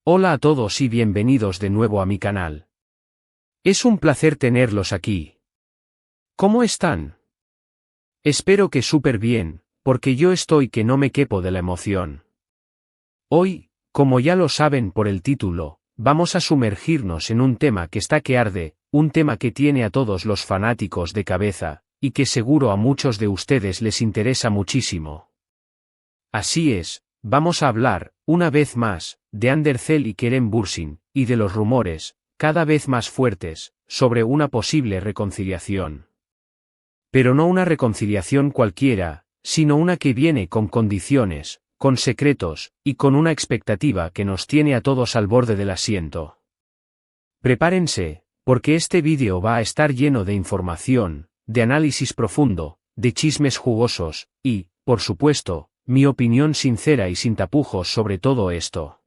Hola a todos y bienvenidos de nuevo a mi canal. Es un placer tenerlos aquí. ¿Cómo están? Espero que súper bien, porque yo estoy que no me quepo de la emoción. Hoy, como ya lo saben por el título, vamos a sumergirnos en un tema que está que arde, un tema que tiene a todos los fanáticos de cabeza, y que seguro a muchos de ustedes les interesa muchísimo. Así es, vamos a hablar, una vez más, de Andercel y Kerem Bürsin, y de los rumores, cada vez más fuertes, sobre una posible reconciliación. Pero no una reconciliación cualquiera, sino una que viene con condiciones, con secretos, y con una expectativa que nos tiene a todos al borde del asiento. Prepárense, porque este vídeo va a estar lleno de información, de análisis profundo, de chismes jugosos, y, por supuesto, mi opinión sincera y sin tapujos sobre todo esto.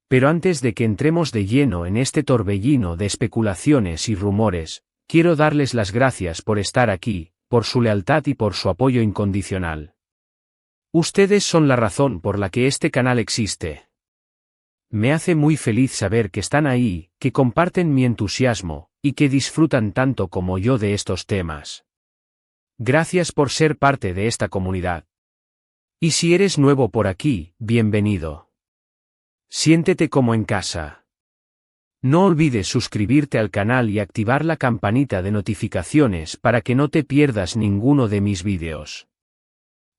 Pero antes de que entremos de lleno en este torbellino de especulaciones y rumores, quiero darles las gracias por estar aquí, por su lealtad y por su apoyo incondicional. Ustedes son la razón por la que este canal existe. Me hace muy feliz saber que están ahí, que comparten mi entusiasmo, y que disfrutan tanto como yo de estos temas. Gracias por ser parte de esta comunidad. Y si eres nuevo por aquí, bienvenido. Siéntete como en casa. No olvides suscribirte al canal y activar la campanita de notificaciones para que no te pierdas ninguno de mis vídeos.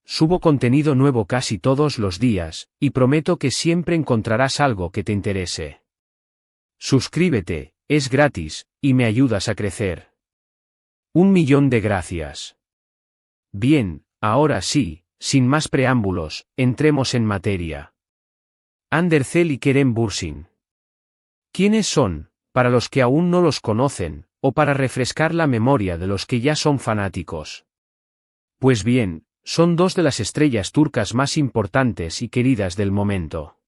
Subo contenido nuevo casi todos los días, y prometo que siempre encontrarás algo que te interese. Suscríbete, es gratis, y me ayudas a crecer. 1.000.000 de gracias. Bien, ahora sí, sin más preámbulos, entremos en materia. Andercel y Kerem Bürsin. ¿Quiénes son, para los que aún no los conocen, o para refrescar la memoria de los que ya son fanáticos? Pues bien, son dos de las estrellas turcas más importantes y queridas del momento.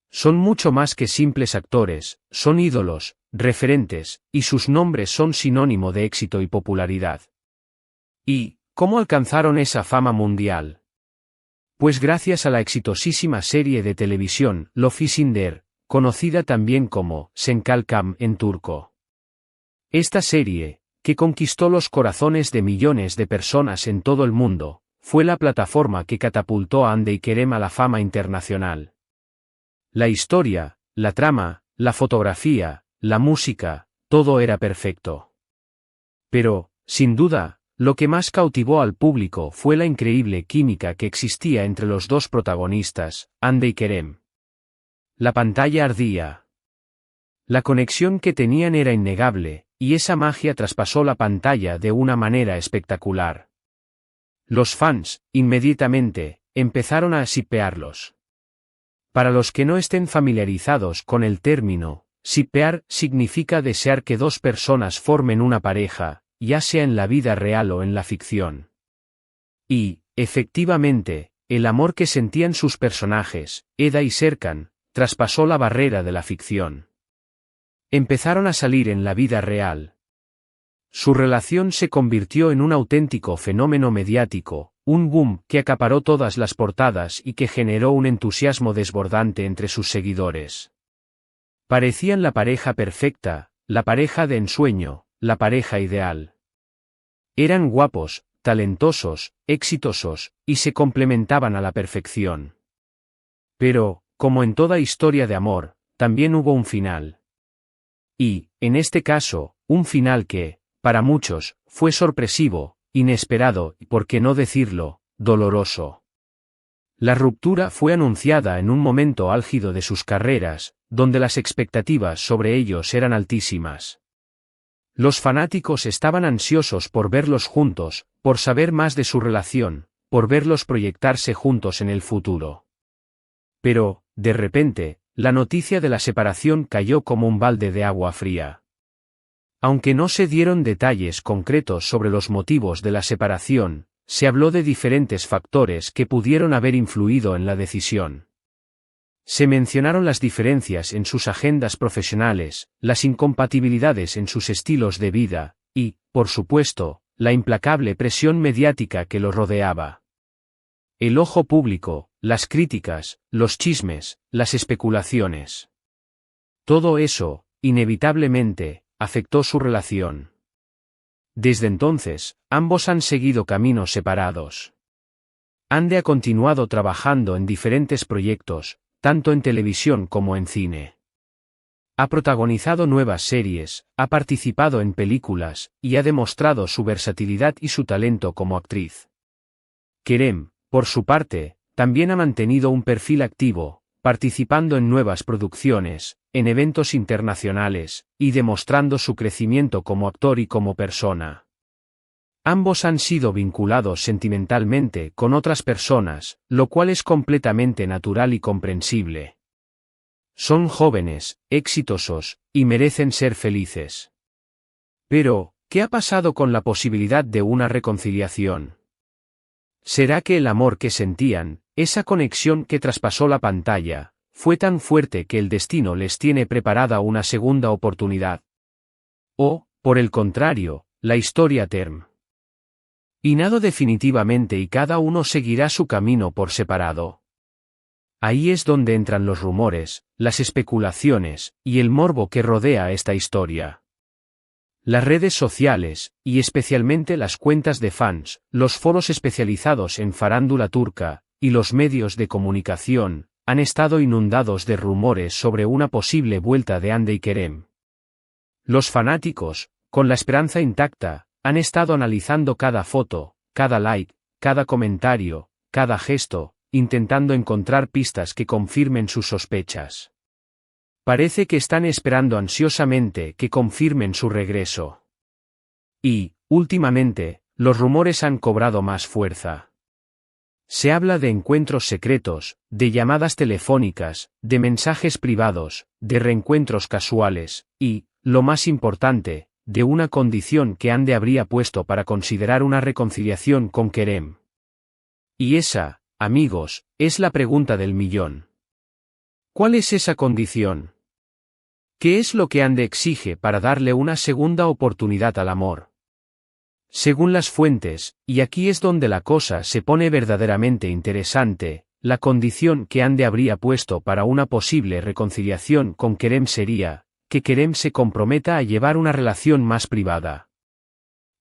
Son mucho más que simples actores, son ídolos, referentes, y sus nombres son sinónimo de éxito y popularidad. ¿Y cómo alcanzaron esa fama mundial? Pues gracias a la exitosísima serie de televisión Love is in the Air, conocida también como Sen Kalkam en turco. Esta serie, que conquistó los corazones de millones de personas en todo el mundo, fue la plataforma que catapultó a Hande y Kerem a la fama internacional. La historia, la trama, la fotografía, la música, todo era perfecto. Pero, sin duda, lo que más cautivó al público fue la increíble química que existía entre los dos protagonistas, Hande y Kerem. La pantalla ardía. La conexión que tenían era innegable, y esa magia traspasó la pantalla de una manera espectacular. Los fans, inmediatamente, empezaron a shippearlos. Para los que no estén familiarizados con el término, shippear significa desear que dos personas formen una pareja, ya sea en la vida real o en la ficción. Y, efectivamente, el amor que sentían sus personajes, Eda y Serkan, traspasó la barrera de la ficción. Empezaron a salir en la vida real. Su relación se convirtió en un auténtico fenómeno mediático, un boom que acaparó todas las portadas y que generó un entusiasmo desbordante entre sus seguidores. Parecían la pareja perfecta, la pareja de ensueño, la pareja ideal. Eran guapos, talentosos, exitosos, y se complementaban a la perfección. Pero, como en toda historia de amor, también hubo un final. Y, en este caso, un final que, para muchos, fue sorpresivo, inesperado y, por qué no decirlo, doloroso. La ruptura fue anunciada en un momento álgido de sus carreras, donde las expectativas sobre ellos eran altísimas. Los fanáticos estaban ansiosos por verlos juntos, por saber más de su relación, por verlos proyectarse juntos en el futuro. Pero, de repente, la noticia de la separación cayó como un balde de agua fría. Aunque no se dieron detalles concretos sobre los motivos de la separación, se habló de diferentes factores que pudieron haber influido en la decisión. Se mencionaron las diferencias en sus agendas profesionales, las incompatibilidades en sus estilos de vida, y, por supuesto, la implacable presión mediática que los rodeaba. El ojo público, las críticas, los chismes, las especulaciones. Todo eso, inevitablemente, afectó su relación. Desde entonces, ambos han seguido caminos separados. Ande ha continuado trabajando en diferentes proyectos, tanto en televisión como en cine. Ha protagonizado nuevas series, ha participado en películas, y ha demostrado su versatilidad y su talento como actriz. Kerem, por su parte, también ha mantenido un perfil activo, participando en nuevas producciones, en eventos internacionales, y demostrando su crecimiento como actor y como persona. Ambos han sido vinculados sentimentalmente con otras personas, lo cual es completamente natural y comprensible. Son jóvenes, exitosos, y merecen ser felices. Pero, ¿qué ha pasado con la posibilidad de una reconciliación? ¿Será que el amor que sentían, esa conexión que traspasó la pantalla, fue tan fuerte que el destino les tiene preparada una segunda oportunidad? O, por el contrario, la historia term. Y nada definitivamente y cada uno seguirá su camino por separado. Ahí es donde entran los rumores, las especulaciones, y el morbo que rodea esta historia. Las redes sociales, y especialmente las cuentas de fans, los foros especializados en farándula turca, y los medios de comunicación, han estado inundados de rumores sobre una posible vuelta de Hande y Kerem. Los fanáticos, con la esperanza intacta, han estado analizando cada foto, cada like, cada comentario, cada gesto, intentando encontrar pistas que confirmen sus sospechas. Parece que están esperando ansiosamente que confirmen su regreso. Y, últimamente, los rumores han cobrado más fuerza. Se habla de encuentros secretos, de llamadas telefónicas, de mensajes privados, de reencuentros casuales, y, lo más importante, de una condición que Hande habría puesto para considerar una reconciliación con Kerem. Y esa, amigos, es la pregunta del millón. ¿Cuál es esa condición? ¿Qué es lo que Hande exige para darle una segunda oportunidad al amor? Según las fuentes, y aquí es donde la cosa se pone verdaderamente interesante, la condición que Hande habría puesto para una posible reconciliación con Kerem sería que Kerem se comprometa a llevar una relación más privada.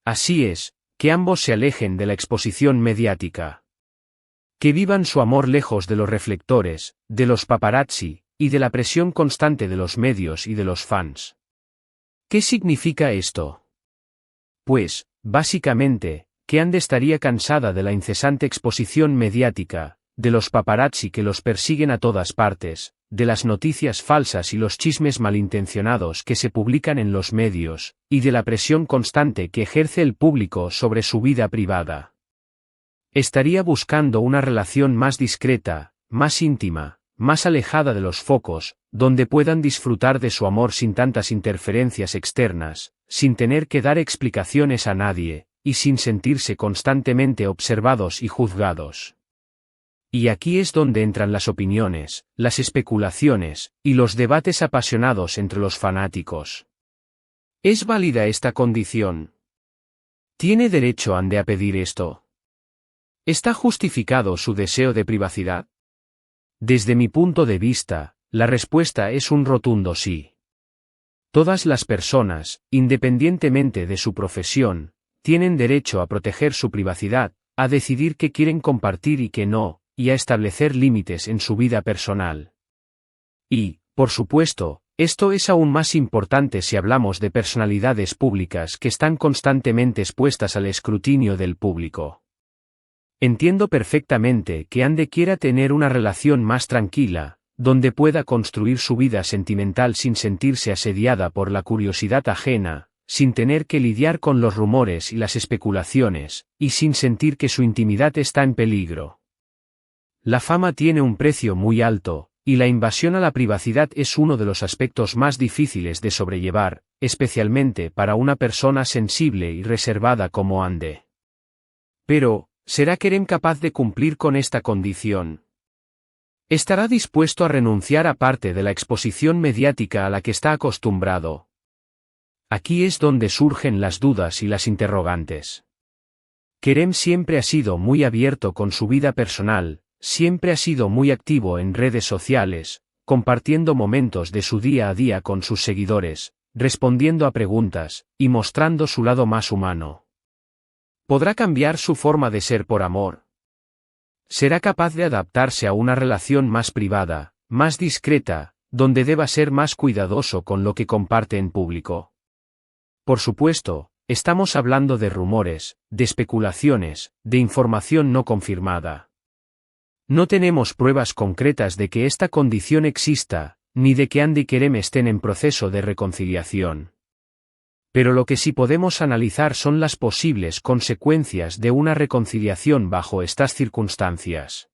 Así es, que ambos se alejen de la exposición mediática. Que vivan su amor lejos de los reflectores, de los paparazzi, y de la presión constante de los medios y de los fans. ¿Qué significa esto? Pues, básicamente, que Hande estaría cansada de la incesante exposición mediática, de los paparazzi que los persiguen a todas partes, de las noticias falsas y los chismes malintencionados que se publican en los medios, y de la presión constante que ejerce el público sobre su vida privada. Estaría buscando una relación más discreta, más íntima, más alejada de los focos, donde puedan disfrutar de su amor sin tantas interferencias externas, sin tener que dar explicaciones a nadie, y sin sentirse constantemente observados y juzgados. Y aquí es donde entran las opiniones, las especulaciones, y los debates apasionados entre los fanáticos. ¿Es válida esta condición? ¿Tiene derecho Hande a pedir esto? ¿Está justificado su deseo de privacidad? Desde mi punto de vista, la respuesta es un rotundo sí. Todas las personas, independientemente de su profesión, tienen derecho a proteger su privacidad, a decidir qué quieren compartir y qué no, y a establecer límites en su vida personal. Y, por supuesto, esto es aún más importante si hablamos de personalidades públicas que están constantemente expuestas al escrutinio del público. Entiendo perfectamente que Hande quiera tener una relación más tranquila, donde pueda construir su vida sentimental sin sentirse asediada por la curiosidad ajena, sin tener que lidiar con los rumores y las especulaciones, y sin sentir que su intimidad está en peligro. La fama tiene un precio muy alto, y la invasión a la privacidad es uno de los aspectos más difíciles de sobrellevar, especialmente para una persona sensible y reservada como Hande. Pero, ¿será Kerem capaz de cumplir con esta condición? ¿Estará dispuesto a renunciar a parte de la exposición mediática a la que está acostumbrado? Aquí es donde surgen las dudas y las interrogantes. Kerem siempre ha sido muy abierto con su vida personal, siempre ha sido muy activo en redes sociales, compartiendo momentos de su día a día con sus seguidores, respondiendo a preguntas, y mostrando su lado más humano. ¿Podrá cambiar su forma de ser por amor? ¿Será capaz de adaptarse a una relación más privada, más discreta, donde deba ser más cuidadoso con lo que comparte en público? Por supuesto, estamos hablando de rumores, de especulaciones, de información no confirmada. No tenemos pruebas concretas de que esta condición exista, ni de que Andy y Kerem estén en proceso de reconciliación. Pero lo que sí podemos analizar son las posibles consecuencias de una reconciliación bajo estas circunstancias.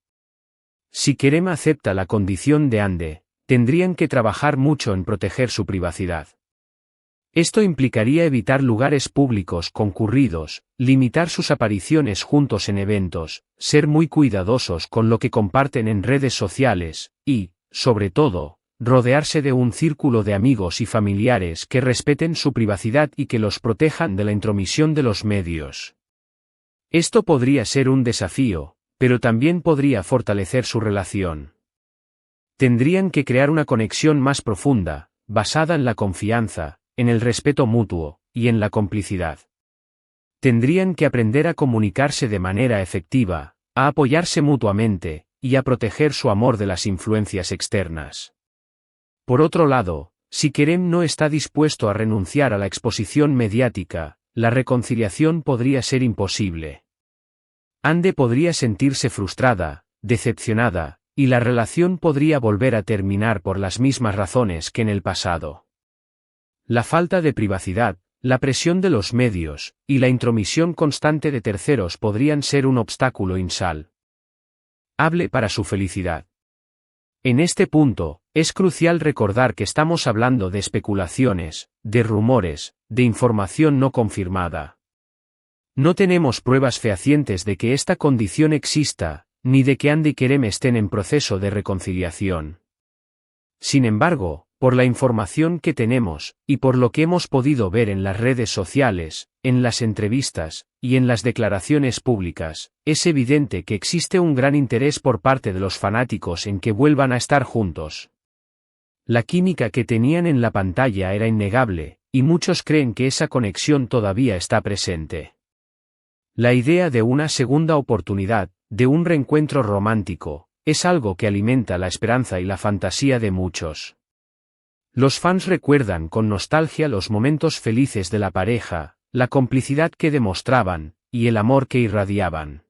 Si Kerem acepta la condición de Andy, tendrían que trabajar mucho en proteger su privacidad. Esto implicaría evitar lugares públicos concurridos, limitar sus apariciones juntos en eventos, ser muy cuidadosos con lo que comparten en redes sociales, y, sobre todo, rodearse de un círculo de amigos y familiares que respeten su privacidad y que los protejan de la intromisión de los medios. Esto podría ser un desafío, pero también podría fortalecer su relación. Tendrían que crear una conexión más profunda, basada en la confianza, en el respeto mutuo, y en la complicidad. Tendrían que aprender a comunicarse de manera efectiva, a apoyarse mutuamente, y a proteger su amor de las influencias externas. Por otro lado, si Kerem no está dispuesto a renunciar a la exposición mediática, la reconciliación podría ser imposible. Andy podría sentirse frustrada, decepcionada, y la relación podría volver a terminar por las mismas razones que en el pasado. La falta de privacidad, la presión de los medios, y la intromisión constante de terceros podrían ser un obstáculo insalvable para su felicidad. En este punto, es crucial recordar que estamos hablando de especulaciones, de rumores, de información no confirmada. No tenemos pruebas fehacientes de que esta condición exista, ni de que Andy y Kerem estén en proceso de reconciliación. Sin embargo, por la información que tenemos, y por lo que hemos podido ver en las redes sociales, en las entrevistas, y en las declaraciones públicas, es evidente que existe un gran interés por parte de los fanáticos en que vuelvan a estar juntos. La química que tenían en la pantalla era innegable, y muchos creen que esa conexión todavía está presente. La idea de una segunda oportunidad, de un reencuentro romántico, es algo que alimenta la esperanza y la fantasía de muchos. Los fans recuerdan con nostalgia los momentos felices de la pareja, la complicidad que demostraban, y el amor que irradiaban.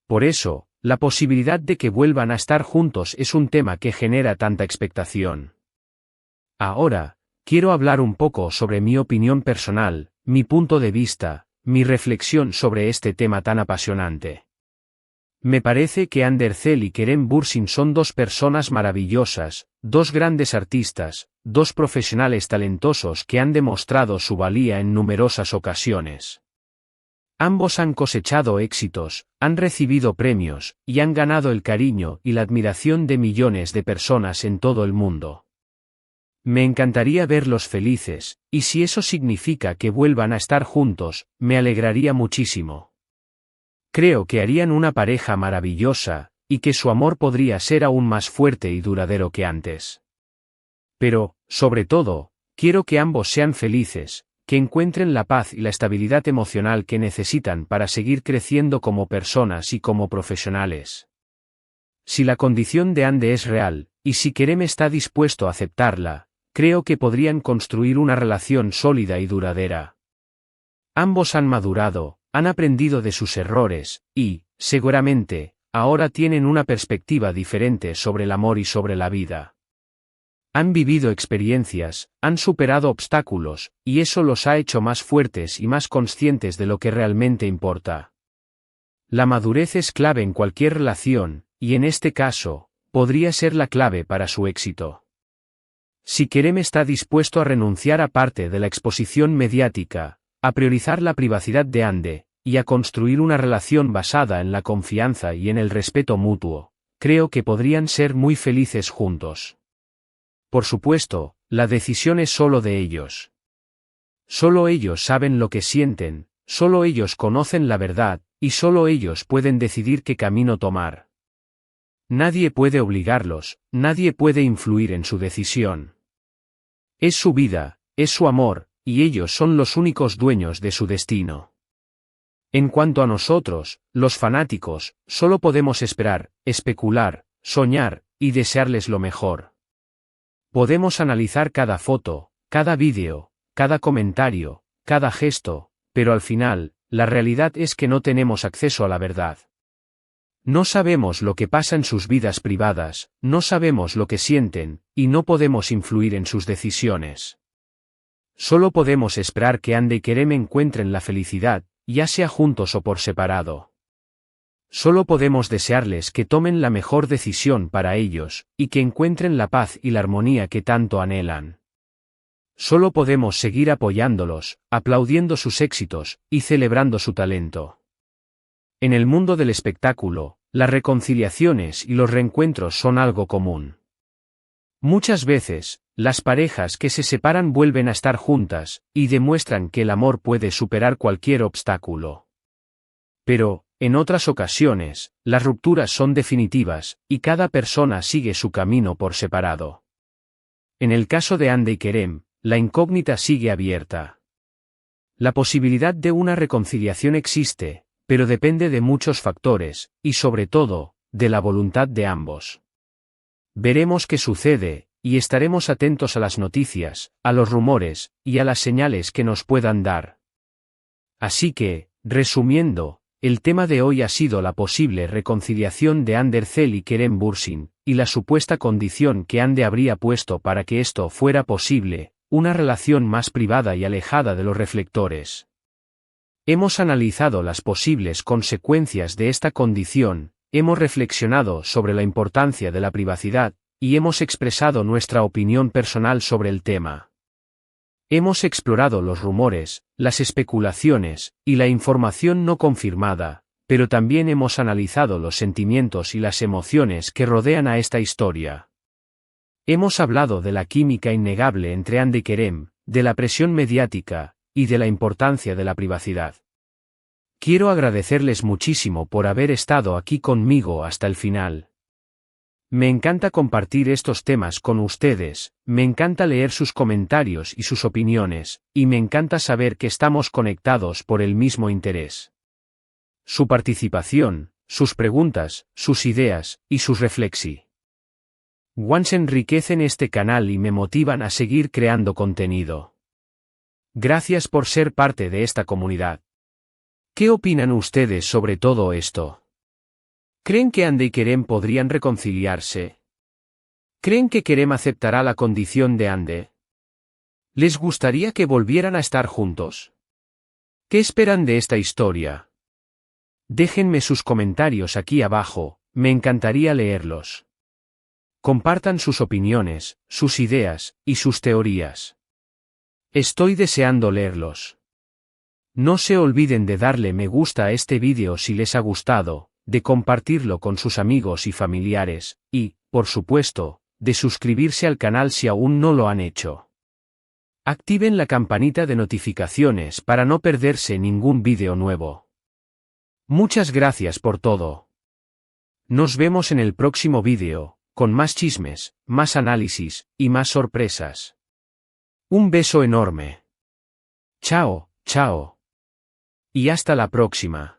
Por eso, la posibilidad de que vuelvan a estar juntos es un tema que genera tanta expectación. Ahora, quiero hablar un poco sobre mi opinión personal, mi punto de vista, mi reflexión sobre este tema tan apasionante. Me parece que Ander Zel y Kerem Bürsin son dos personas maravillosas, dos grandes artistas, dos profesionales talentosos que han demostrado su valía en numerosas ocasiones. Ambos han cosechado éxitos, han recibido premios, y han ganado el cariño y la admiración de millones de personas en todo el mundo. Me encantaría verlos felices, y si eso significa que vuelvan a estar juntos, me alegraría muchísimo. Creo que harían una pareja maravillosa, y que su amor podría ser aún más fuerte y duradero que antes. Pero, sobre todo, quiero que ambos sean felices, que encuentren la paz y la estabilidad emocional que necesitan para seguir creciendo como personas y como profesionales. Si la condición de Andy es real, y si Kerem está dispuesto a aceptarla, creo que podrían construir una relación sólida y duradera. Ambos han madurado, han aprendido de sus errores, y, seguramente, ahora tienen una perspectiva diferente sobre el amor y sobre la vida. Han vivido experiencias, han superado obstáculos, y eso los ha hecho más fuertes y más conscientes de lo que realmente importa. La madurez es clave en cualquier relación, y en este caso, podría ser la clave para su éxito. Si Kerem está dispuesto a renunciar a parte de la exposición mediática, a priorizar la privacidad de Andy, y a construir una relación basada en la confianza y en el respeto mutuo, creo que podrían ser muy felices juntos. Por supuesto, la decisión es solo de ellos. Solo ellos saben lo que sienten, solo ellos conocen la verdad, y solo ellos pueden decidir qué camino tomar. Nadie puede obligarlos, nadie puede influir en su decisión. Es su vida, es su amor, y ellos son los únicos dueños de su destino. En cuanto a nosotros, los fanáticos, solo podemos esperar, especular, soñar, y desearles lo mejor. Podemos analizar cada foto, cada vídeo, cada comentario, cada gesto, pero al final, la realidad es que no tenemos acceso a la verdad. No sabemos lo que pasa en sus vidas privadas, no sabemos lo que sienten, y no podemos influir en sus decisiones. Solo podemos esperar que Hande y Kerem encuentren la felicidad, ya sea juntos o por separado. Solo podemos desearles que tomen la mejor decisión para ellos, y que encuentren la paz y la armonía que tanto anhelan. Solo podemos seguir apoyándolos, aplaudiendo sus éxitos, y celebrando su talento. En el mundo del espectáculo, las reconciliaciones y los reencuentros son algo común. Muchas veces, las parejas que se separan vuelven a estar juntas, y demuestran que el amor puede superar cualquier obstáculo. Pero, en otras ocasiones, las rupturas son definitivas, y cada persona sigue su camino por separado. En el caso de Hande y Kerem, la incógnita sigue abierta. La posibilidad de una reconciliación existe, pero depende de muchos factores, y sobre todo, de la voluntad de ambos. Veremos qué sucede, y estaremos atentos a las noticias, a los rumores, y a las señales que nos puedan dar. Así que, resumiendo, el tema de hoy ha sido la posible reconciliación de Hande Erçel y Kerem Bürsin, y la supuesta condición que Hande habría puesto para que esto fuera posible, una relación más privada y alejada de los reflectores. Hemos analizado las posibles consecuencias de esta condición, hemos reflexionado sobre la importancia de la privacidad, y hemos expresado nuestra opinión personal sobre el tema. Hemos explorado los rumores, las especulaciones, y la información no confirmada, pero también hemos analizado los sentimientos y las emociones que rodean a esta historia. Hemos hablado de la química innegable entre Hande y Kerem, de la presión mediática, y de la importancia de la privacidad. Quiero agradecerles muchísimo por haber estado aquí conmigo hasta el final. Me encanta compartir estos temas con ustedes, me encanta leer sus comentarios y sus opiniones, y me encanta saber que estamos conectados por el mismo interés. Su participación, sus preguntas, sus ideas, y sus reflexiones enriquecen este canal y me motivan a seguir creando contenido. Gracias por ser parte de esta comunidad. ¿Qué opinan ustedes sobre todo esto? ¿Creen que Hande y Kerem podrían reconciliarse? ¿Creen que Kerem aceptará la condición de Hande? ¿Les gustaría que volvieran a estar juntos? ¿Qué esperan de esta historia? Déjenme sus comentarios aquí abajo, me encantaría leerlos. Compartan sus opiniones, sus ideas, y sus teorías. Estoy deseando leerlos. No se olviden de darle me gusta a este vídeo si les ha gustado, de compartirlo con sus amigos y familiares, y, por supuesto, de suscribirse al canal si aún no lo han hecho. Activen la campanita de notificaciones para no perderse ningún vídeo nuevo. Muchas gracias por todo. Nos vemos en el próximo vídeo, con más chismes, más análisis, y más sorpresas. Un beso enorme. Chao, chao. Y hasta la próxima.